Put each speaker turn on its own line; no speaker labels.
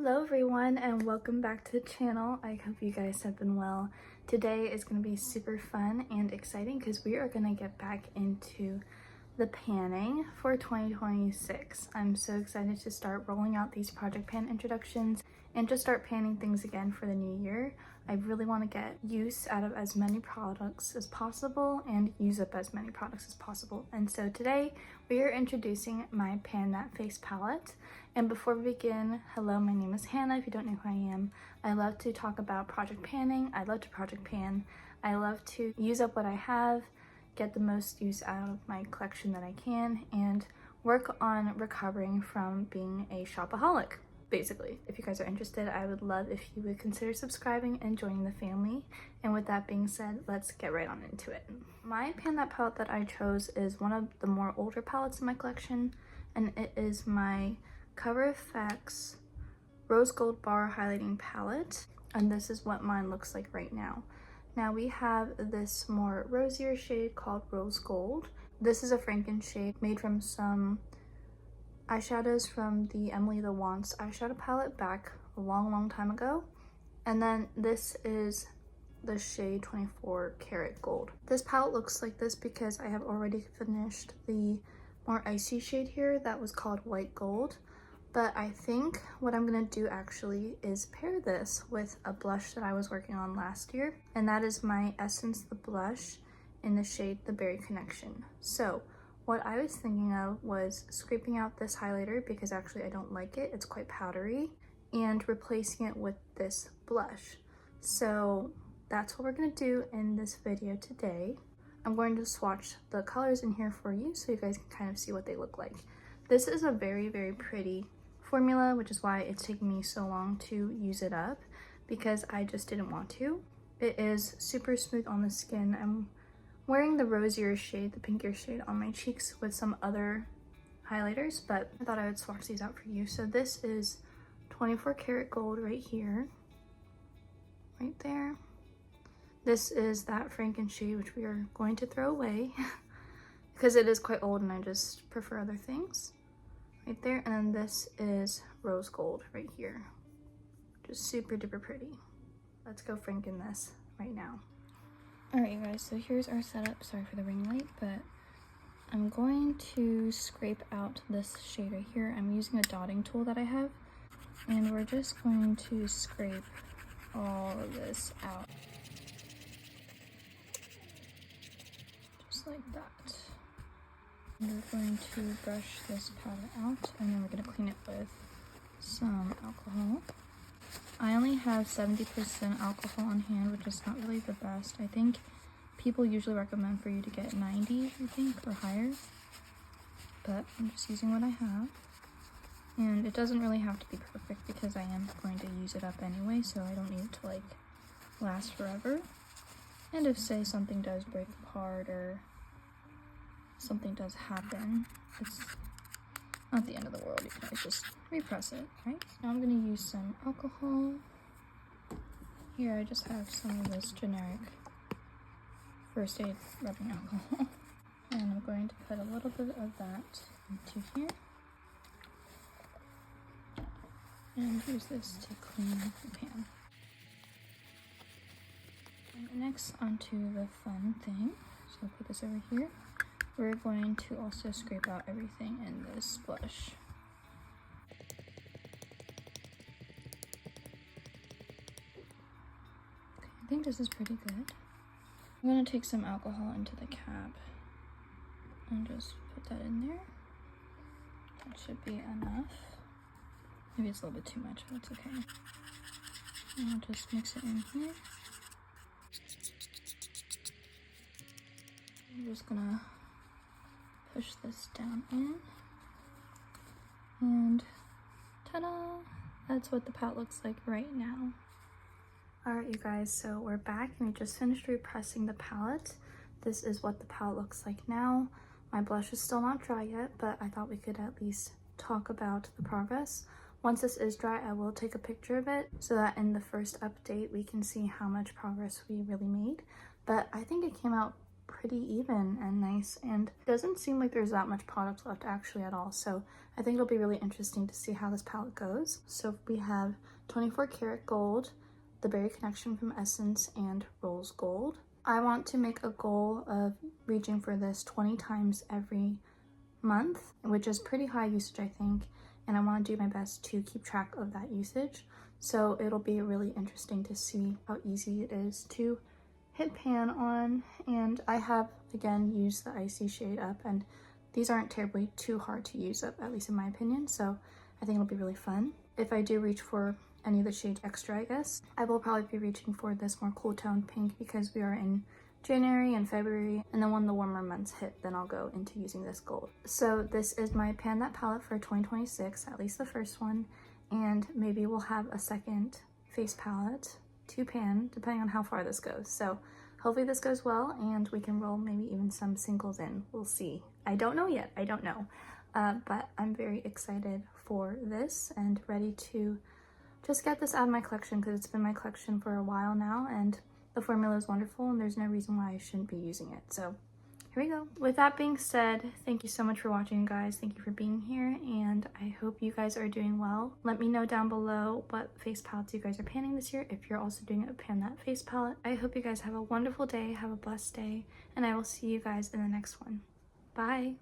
Hello everyone and welcome back to the channel. I hope you guys have been well. Today is going to be super fun and exciting because we are going to get back into the panning for 2026. I'm so excited to start rolling out these project pan introductions and just start panning things again for the new year. I really want to get use out of as many products as possible and use up as many products as possible. And so today we are introducing my Pan That Face palette. And before we begin, hello, my name is Hannah. If you don't know who I am, I love to talk about project panning. I love to project pan. I love to use up what I have, get the most use out of my collection that I can, and work on recovering from being a shopaholic, basically. If you guys are interested, I would love if you would consider subscribing and joining the family. And with that being said, let's get right on into it. My Pan That palette that I chose is one of the more older palettes in my collection, and it is my Cover FX Rose Gold Bar Highlighting Palette, and this is what mine looks like right now. Now we have this more rosier shade called Rose Gold. This is a Franken shade made from some eyeshadows from the Emily the Wants eyeshadow palette back a long time ago. And then this is the shade 24 Karat Gold. This palette looks like this because I have already finished the more icy shade here that was called White Gold. But I think what I'm gonna do actually is pair this with a blush that I was working on last year, and that is my Essence the blush in the shade The Berry Connection. So what I was thinking of was scraping out this highlighter because actually I don't like it, it's quite powdery, and replacing it with this blush. So that's what we're gonna do in this video today. I'm going to swatch the colors in here for you so you guys can kind of see what they look like. This is a very pretty formula, which is why it's taking me so long to use it up, because I just didn't want to. It is super smooth on the skin. I'm wearing the rosier shade, the pinkier shade on my cheeks with some other highlighters, but I thought I would swatch these out for you. So this is 24 Karat Gold right here, right there. This is that Franken shade, which we are going to throw away because it is quite old and I just prefer other things. Right there, and then this is Rose Gold right here. Just super duper pretty. Let's go Franken this right now. Alright you guys, so here's our setup. Sorry for the ring light, but I'm going to scrape out this shade right here. I'm using a dotting tool that I have, and we're just going to scrape all of this out. Just like that. We're going to brush this powder out, and then we're going to clean it with some alcohol. I only have 70% alcohol on hand, which is not really the best. I think people usually recommend for you to get 90, I think, or higher. But I'm just using what I have. And it doesn't really have to be perfect because I am going to use it up anyway, so I don't need it to, like, last forever. And if, say, something does break apart or something does happen, it's not the end of the world. You can always just repress it, right? Now I'm going to use some alcohol. Here I just have some of this generic first aid rubbing alcohol. And I'm going to put a little bit of that into here. And use this to clean the pan. And next onto the fun thing. So I'll put this over here. We're going to also scrape out everything in this blush. Okay, I think this is pretty good. I'm going to take some alcohol into the cap and just put that in there. That should be enough. Maybe it's a little bit too much, but it's okay. And I'll just mix it in here. I'm just gonna push this down in, and ta-da! That's what the palette looks like right now. Alright you guys, so we're back and we just finished repressing the palette. This is what the palette looks like now. My blush is still not dry yet, but I thought we could at least talk about the progress. Once this is dry, I will take a picture of it so that in the first update we can see how much progress we really made. But I think it came out pretty even and nice, and it doesn't seem like there's that much product left actually at all. So I think it'll be really interesting to see how this palette goes. So we have 24 karat gold, the Berry Connection from Essence, and Rose Gold. I want to make a goal of reaching for this 20 times every month, which is pretty high usage, I think, and I want to do my best to keep track of that usage. So it'll be really interesting to see how easy it is to hit pan on. And I have, again, used the Icy shade up, and these aren't terribly too hard to use up, at least in my opinion, so I think it'll be really fun. If I do reach for any of the shades extra, I guess, I will probably be reaching for this more cool toned pink because we are in January and February, and then when the warmer months hit, then I'll go into using this gold. So this is my Pan That palette for 2026, at least the first one, and maybe we'll have a second face palette to pan, depending on how far this goes. So hopefully this goes well, and we can roll maybe even some singles in. We'll see. I don't know yet, I don't know. But I'm very excited for this and ready to just get this out of my collection because it's been my collection for a while now, and the formula is wonderful and there's no reason why I shouldn't be using it. So here we go. With that being said, thank you so much for watching, guys. Thank you for being here, and I hope you guys are doing well. Let me know down below what face palettes you guys are panning this year, if you're also doing a Pan That face palette. I hope you guys have a wonderful day, have a blessed day, and I will see you guys in the next one. Bye!